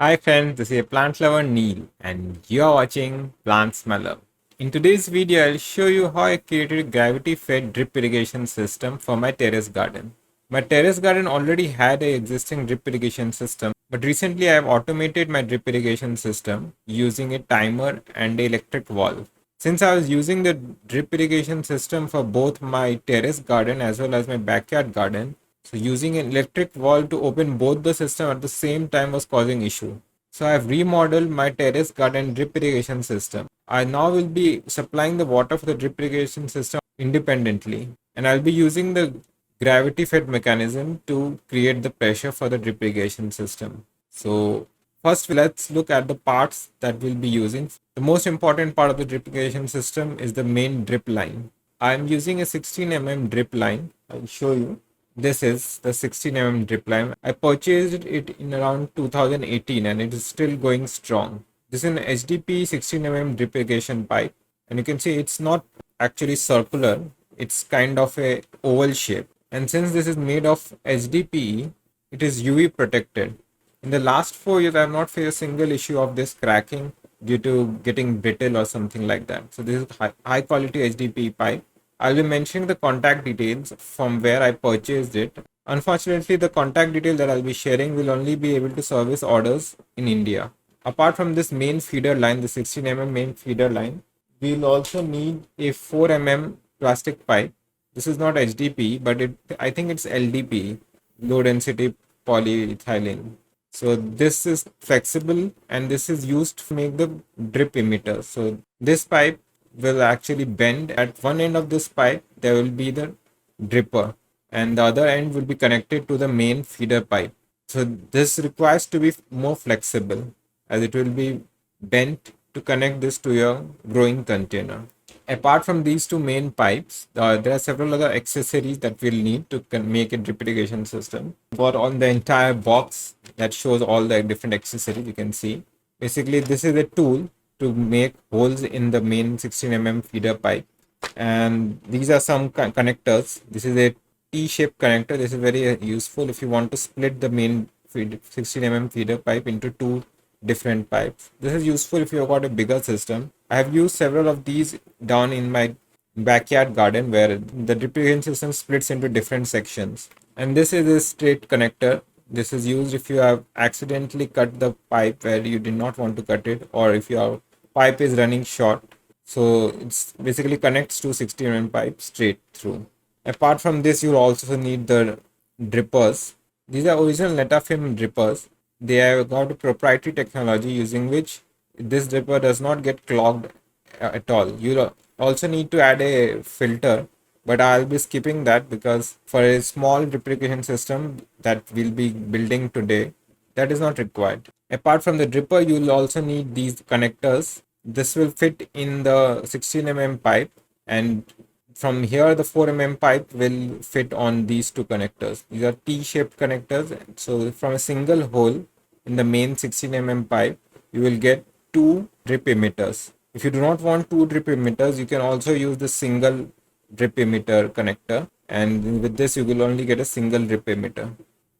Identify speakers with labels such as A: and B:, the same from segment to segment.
A: Hi friends, this is a plant lover Neil and you are watching Plant Smeller. In today's video, I'll show you how I created a gravity-fed drip irrigation system for my terrace garden. My terrace garden already had an existing drip irrigation system, but recently I have automated my drip irrigation system using a timer and an electric valve. Since I was using the drip irrigation system for both my terrace garden as well as my backyard garden, so using an electric valve to open both the system at the same time was causing issue. So I have remodeled my terrace garden drip irrigation system. I now will be supplying the water for the drip irrigation system independently, and I'll be using the gravity fed mechanism to create the pressure for the drip irrigation system. So first let's look at the parts that we'll be using. The most important part of the drip irrigation system is the main drip line. I'm using a 16 mm drip line. I'll show you. This is the 16 mm drip line. I purchased it in around 2018 and it is still going strong. This is an HDP 16 mm drip irrigation pipe, and you can see it's not actually circular. It's kind of a oval shape. And since this is made of HDPE, it is UV protected. In the last 4 years, I have not faced a single issue of this cracking due to getting brittle or something like that. So this is high quality HDPE pipe. I'll be mentioning the contact details from where I purchased it. Unfortunately, the contact detail that I'll be sharing will only be able to service orders in India. Apart from this main feeder line, the 16 mm main feeder line, we'll also need a 4 mm plastic pipe. This is not HDPE, but I think it's LDPE, low density polyethylene. So this is flexible and this is used to make the drip emitter. So this pipe will actually bend. At one end of this pipe, there will be the dripper and the other end will be connected to the main feeder pipe. So this requires to be more flexible as it will be bent to connect this to your growing container. Apart from these two main pipes, there are several other accessories that we'll need to make a drip irrigation system. For on the entire box that shows all the different accessories, you can see. Basically, this is a tool to make holes in the main 16 mm feeder pipe. And these are some connectors. This is a T-shaped connector. This is very useful if you want to split the main 16 mm feeder pipe into two different pipes. This is useful if you've got a bigger system. I have used several of these down in my backyard garden where the drip irrigation system splits into different sections. And this is a straight connector. This is used if you have accidentally cut the pipe where you did not want to cut it, or if your pipe is running short. So it's basically connects to 16 mm pipe straight through. Apart from this, you'll also need the drippers. These are original Netafim drippers. They have got a proprietary technology using which this dripper does not get clogged at all. You'll also need to add a filter, but I'll be skipping that because for a small drip irrigation system that we'll be building today, that is not required. Apart from the dripper, you'll also need these connectors. This will fit in the 16 mm pipe, and from here the 4 mm pipe will fit on these two connectors. These are T-shaped connectors. So from a single hole in the main 16 mm pipe, you will get two drip emitters. If you do not want two drip emitters, you can also use the single drip emitter connector, and with this you will only get a single drip emitter.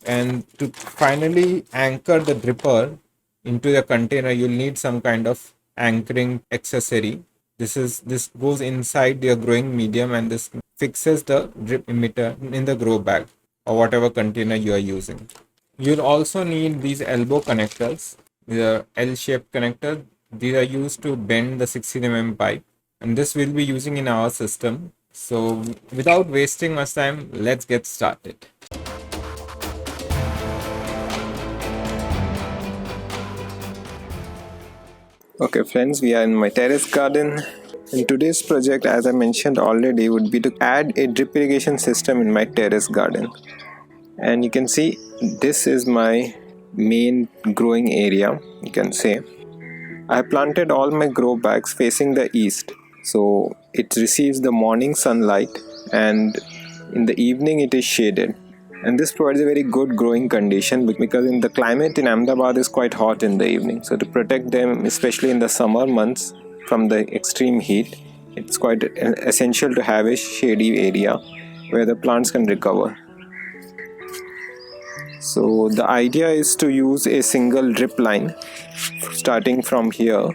A: And to finally anchor the dripper into the container, you'll need some kind of anchoring accessory. This goes inside your growing medium, and this fixes the drip emitter in the grow bag or whatever container you are using. You'll also need these elbow connectors. These are L-shaped connectors. These are used to bend the 16 mm pipe, and this we'll be using in our system. So without wasting much time, let's get started.
B: Okay friends, we are in my terrace garden. In today's project, as I mentioned already, would be to add a drip irrigation system in my terrace garden. And you can see this is my main growing area, you can say. I planted all my grow bags facing the east, so it receives the morning sunlight, and in the evening it is shaded. And this provides a very good growing condition because in the climate in Ahmedabad is quite hot in the evening. So to protect them, especially in the summer months from the extreme heat, it's quite essential to have a shady area where the plants can recover. So the idea is to use a single drip line starting from here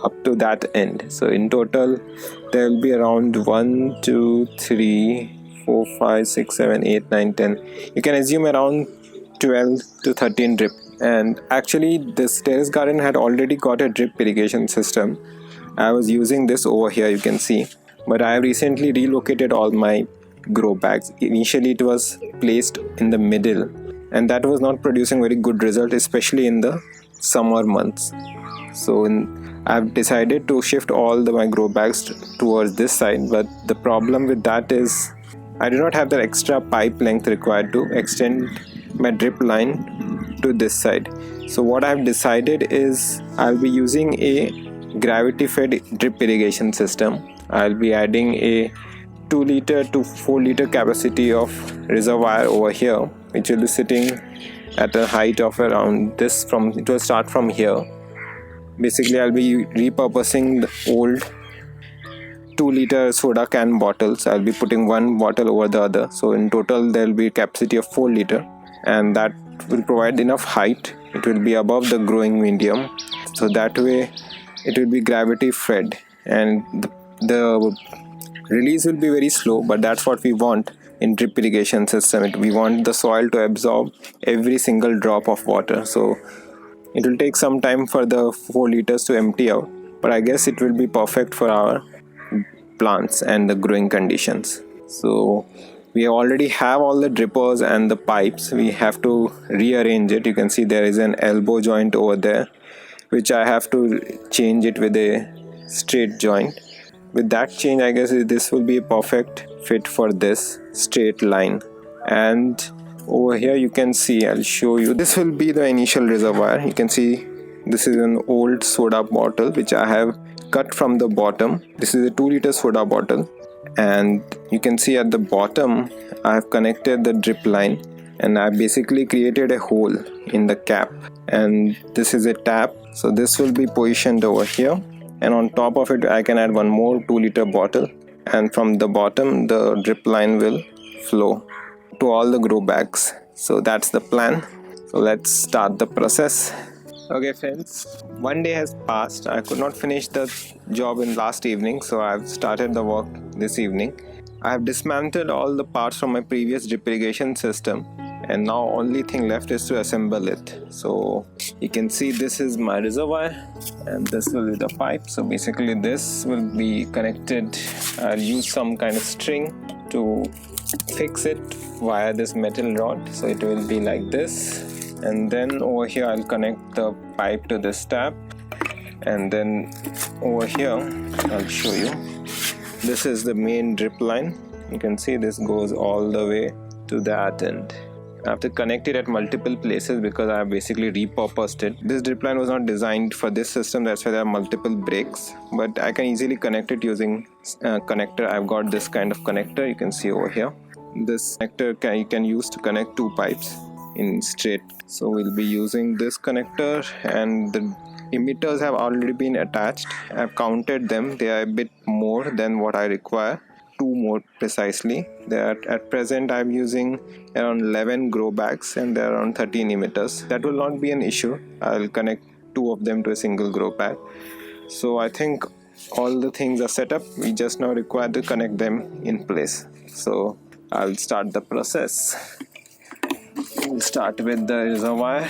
B: up to that end. So in total there will be around 1 2 3 4 5 6 7 8 9 10. You can assume around 12 to 13 drip. And actually this terrace garden had already got a drip irrigation system. I was using this over here, you can see, but I have recently relocated all my grow bags. Initially it was placed in the middle and that was not producing very good result, especially in the summer months. So I've decided to shift all my grow bags towards this side, but the problem with that is I do not have the extra pipe length required to extend my drip line to this side. So what I've decided is I'll be using a gravity fed drip irrigation system. I'll be adding a 2 liter to 4 liter capacity of reservoir over here, which will be sitting at a height of around this. It will start from here. Basically I'll be repurposing the old 2 liter soda can bottles. I'll be putting one bottle over the other, so in total there will be a capacity of 4 liter, and that will provide enough height. It will be above the growing medium, so that way it will be gravity fed, and the release will be very slow, but that's what we want in drip irrigation system. We want the soil to absorb every single drop of water, so it will take some time for the 4 liters to empty out, but I guess it will be perfect for our plants and the growing conditions. So we already have all the drippers and the pipes. We have to rearrange it. You can see there is an elbow joint over there, which I have to change it with a straight joint. With that change, I guess this will be a perfect fit for this straight line. And over here you can see, I'll show you, this will be the initial reservoir. You can see this is an old soda bottle which I have cut from the bottom. This is a 2 liter soda bottle, and you can see at the bottom I have connected the drip line, and I basically created a hole in the cap, and this is a tap. So this will be positioned over here, and on top of it I can add one more 2 liter bottle, and from the bottom the drip line will flow to all the grow bags. So that's the plan. So let's start the process. Okay friends, one day has passed. I could not finish the job in last evening, so I've started the work this evening. I have dismantled all the parts from my previous drip irrigation system, and now only thing left is to assemble it. So you can see this is my reservoir and this will be the pipe. So basically this will be connected. I'll use some kind of string to fix it via this metal rod, so it will be like this. And then over here I'll connect the pipe to this tap, and then over here I'll show you, this is the main drip line. You can see this goes all the way to that end. I have to connect it at multiple places because I have basically repurposed it. This drip line was not designed for this system, that's why there are multiple breaks, but I can easily connect it using connector. I've got this kind of connector, you can see over here. This connector you can use to connect two pipes in straight. So we'll be using this connector, and the emitters have already been attached. I've counted them, they are a bit more than what I require, 2 more precisely. At present I'm using around 11 grow bags and there are around 13 emitters. That will not be an issue. I'll connect 2 of them to a single grow bag. So I think all the things are set up, we just now require to connect them in place. So I'll start the process. We'll start with the reservoir,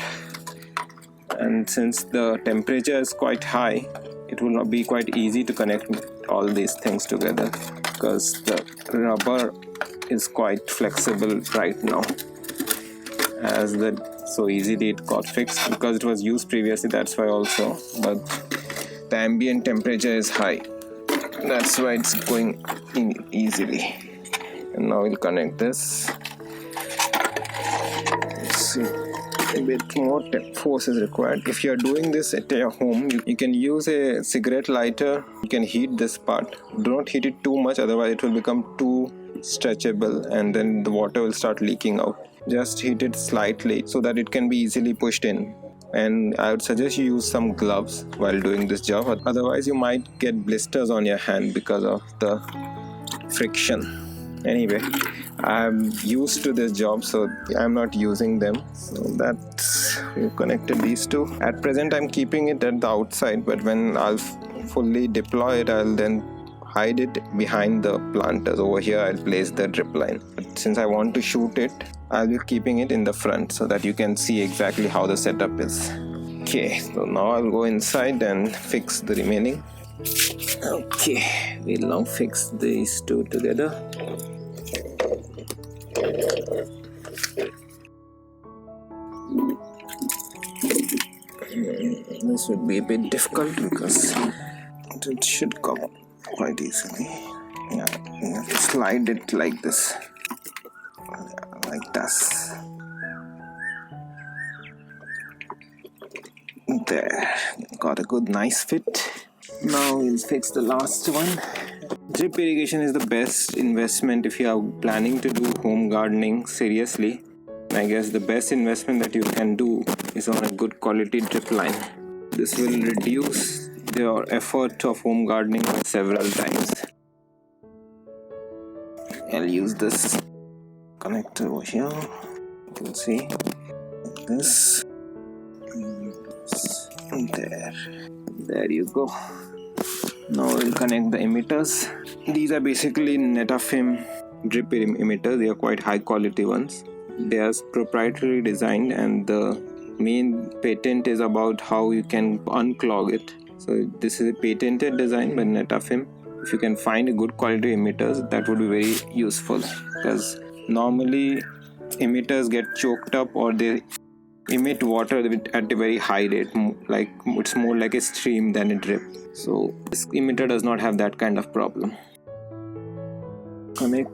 B: and since the temperature is quite high, it will not be quite easy to connect all these things together because the rubber is quite flexible right now. So easily it got fixed because it was used previously, that's why also, but the ambient temperature is high, that's why it's going in easily. And now we'll connect this. A bit more force is required. If you are doing this at your home, you can use a cigarette lighter. You can heat this part. Do not heat it too much, otherwise it will become too stretchable and then the water will start leaking out. Just heat it slightly so that it can be easily pushed in. And I would suggest you use some gloves while doing this job, otherwise you might get blisters on your hand because of the friction. Anyway, I'm used to this job, so I'm not using them. So that's, we've connected these two. At present I'm keeping it at the outside, but when I'll fully deploy it, I'll then hide it behind the planters. Over here I'll place the drip line, but since I want to shoot it, I'll be keeping it in the front so that you can see exactly how the setup is. Okay, so now I'll go inside and fix the remaining. Okay, we'll now fix these two together. This would be a bit difficult because it should come quite easily. Yeah, you have to slide it like this, like this. There, got a good nice fit. Now we'll fix the last one. Drip irrigation is the best investment if you are planning to do home gardening seriously. I guess the best investment that you can do is on a good quality drip line. This will reduce your effort of home gardening several times. I'll use this connector over here. You can see this. There you go. Now we'll connect the emitters. These are basically Netafim drip emitters. They are quite high quality ones. They are proprietary designed, and the main patent is about how you can unclog it. So this is a patented design by Netafim. If you can find a good quality emitters, that would be very useful, because normally emitters get choked up or they emit water at a very high rate, like it's more like a stream than a drip. So this emitter does not have that kind of problem. Connect.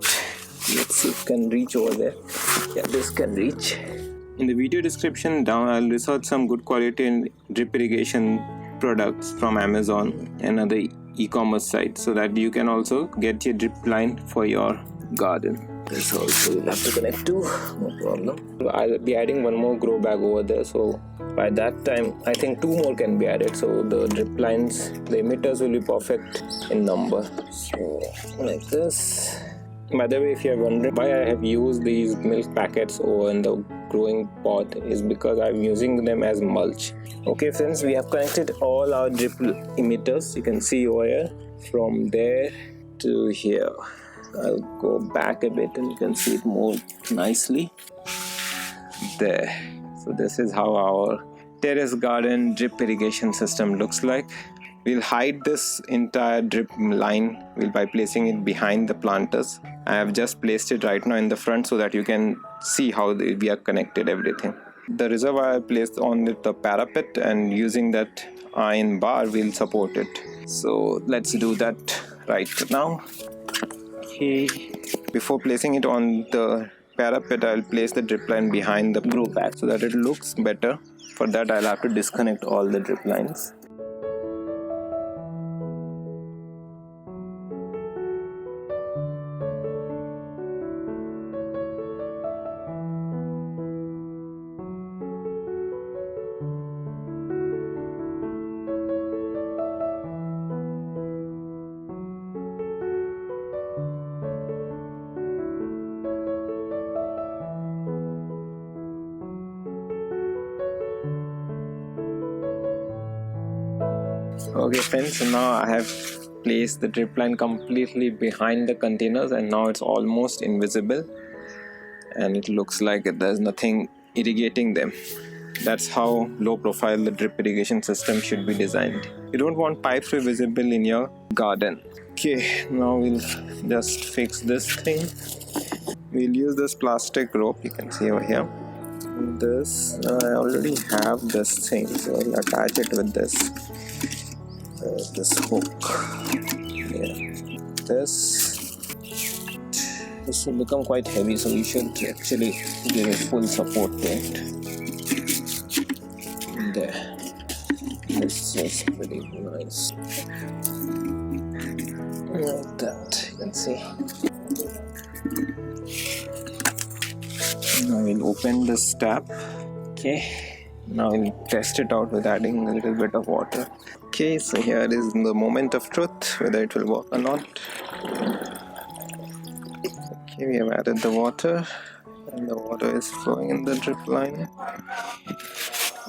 B: Let's see if it can reach over there. Yeah, this can reach. In the video description down, I'll research some good quality drip irrigation products from Amazon and other e-commerce sites, so that you can also get your drip line for your garden. This also will have to connect to, no problem. I'll be adding one more grow bag over there, so by that time I think two more can be added, so the drip lines, the emitters will be perfect in number. So like this. By the way, if you're wondering why I have used these milk packets over in the growing pot, is because I'm using them as mulch. Okay friends, we have connected all our drip emitters. You can see over here from there to here. I'll go back a bit and you can see it more nicely. There. So this is how our terrace garden drip irrigation system looks like. We'll hide this entire drip line by placing it behind the planters. I have just placed it right now in the front so that you can see how we are connected everything. The reservoir I placed on the parapet, and using that iron bar will support it. So let's do that right now. Okay. Before placing it on the parapet, I'll place the drip line behind the grow bag so that it looks better. For that, I'll have to disconnect all the drip lines. Okay friends, so now I have placed the drip line completely behind the containers, and now it's almost invisible and it looks like there's nothing irrigating them. That's how low profile the drip irrigation system should be designed. You don't want pipes to be visible in your garden. Okay, now we'll just fix this thing. We'll use this plastic rope, you can see over here. This, I already have this thing, so I'll attach it with this. This hook. Yeah. This will become quite heavy, so we should actually give it full support to it. There. This is pretty nice. Like that, you can see. Now we'll open this tap. Okay. Now we'll test it out with adding a little bit of water. Okay, so here is the moment of truth, whether it will work or not. Okay, we have added the water and the water is flowing in the drip line.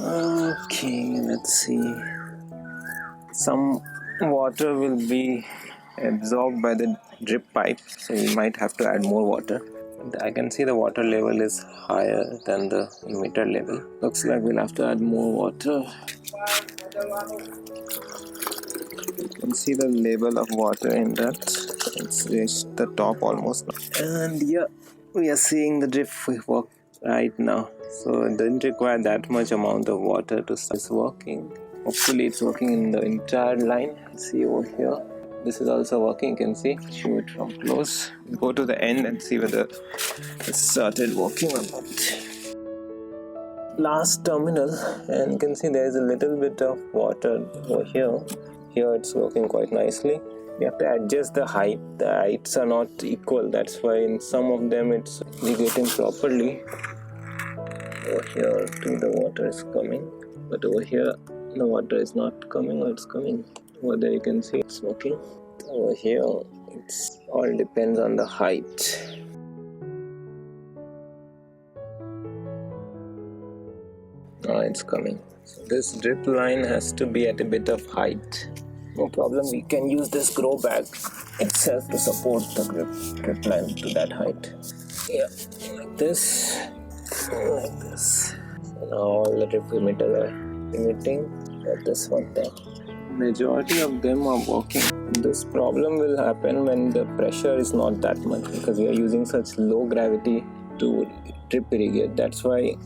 B: Okay, let's see. Some water will be absorbed by the drip pipe, so we might have to add more water. And I can see the water level is higher than the emitter level. Looks like we'll have to add more water. You can see the level of water in that. It's reached the top almost now. And yeah, we are seeing the drip work right now. So it didn't require that much amount of water to start working. Hopefully it's working in the entire line. See over here. This is also working, you can see. Show it from close. Go to the end and see whether it started working or not. Last terminal, and you can see there is a little bit of water over here. Here it's working quite nicely. We have to adjust the height. The heights are not equal. That's why in some of them it's irrigating properly. Over here too the water is coming, but over here the water is not coming, or it's coming. Over there you can see it's working. Over here it's all depends on the height. Now it's coming. So this drip line has to be at a bit of height. No problem, we can use this grow bag itself to support the drip line to that height. Yeah, like this. Like this. So now all the drip emitters are emitting at this one there. Majority of them are working. This problem will happen when the pressure is not that much, because we are using such low gravity to drip irrigate. That's why,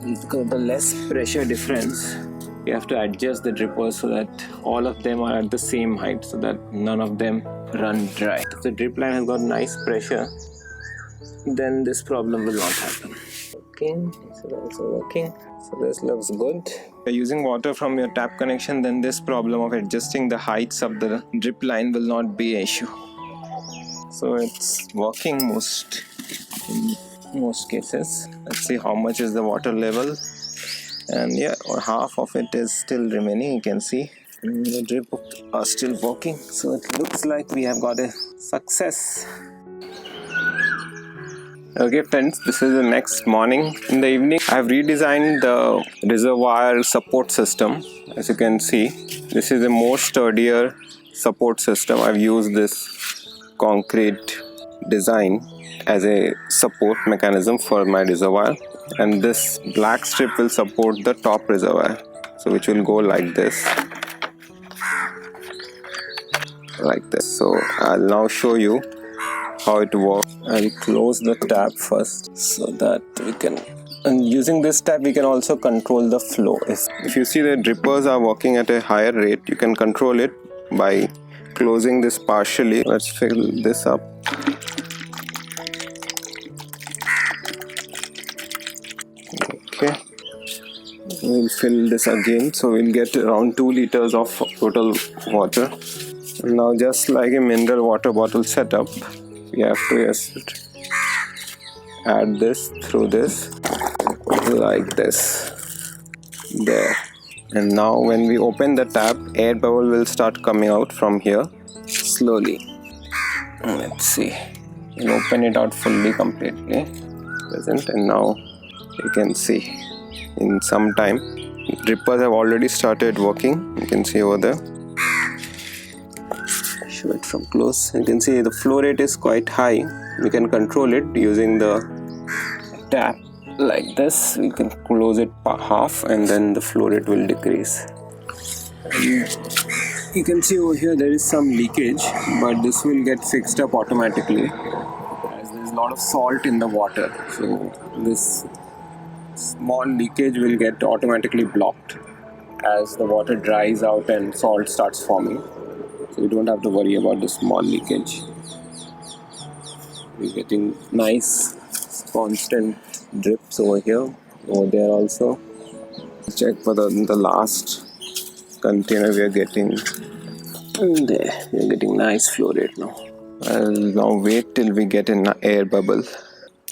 B: because of the less pressure difference, we have to adjust the drippers so that all of them are at the same height, so that none of them run dry. If the drip line has got nice pressure, then this problem will not happen. Working, this is also working. So this looks good. If you're using water from your tap connection, then this problem of adjusting the heights of the drip line will not be an issue. So it's working in most cases. Let's see how much is the water level. And yeah, or half of it is still remaining. You can see the drip are still working. So it looks like we have got a success. Okay friends, this is the next morning. In the evening, I have redesigned the reservoir support system. As you can see, this is a more sturdier support system. I've used this concrete design as a support mechanism for my reservoir, and this black strip will support the top reservoir, so which will go like this. So I'll now show you how it works. I'll close the tap first so that we can, and using this tap we can also control the flow. If you see the drippers are working at a higher rate, you can control it by closing this partially. Let's fill this up. Okay, we'll fill this again, so we'll get around 2 liters of total water. And now, just like a mineral water bottle setup, we have to just add this through this, like this, there. And now when we open the tap, air bubble will start coming out from here slowly. Let's see, we'll open it out fully, completely present, and now you can see in some time drippers have already started working. You can see over there. Show it from close. You can see the flow rate is quite high. We can control it using the tap like this. We can close it half and then the flow rate will decrease. You can see over here there is some leakage, but this will get fixed up automatically as there is a lot of salt in the water. So this small leakage will get automatically blocked as the water dries out and salt starts forming. So you don't have to worry about the small leakage. We're getting nice constant drips over here, over there also. Check for the last container we are getting. There, we are getting nice flow rate now. I'll now wait till we get an air bubble.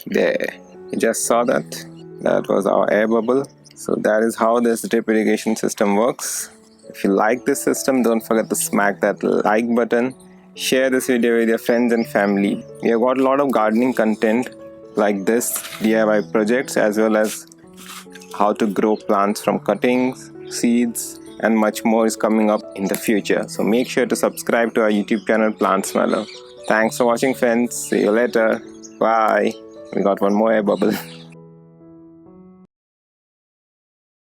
B: There, you just saw that. That was our air bubble. So that is how this drip irrigation system works. If you like this system, don't forget to smack that like button Share this video with your friends and family. We have got a lot of gardening content like this, DIY projects, as well as how to grow plants from cuttings, seeds, and much more is coming up in the future. So make sure to subscribe to our YouTube channel Plant Smeller. Thanks for watching, friends. See you later. Bye. We got one more air bubble.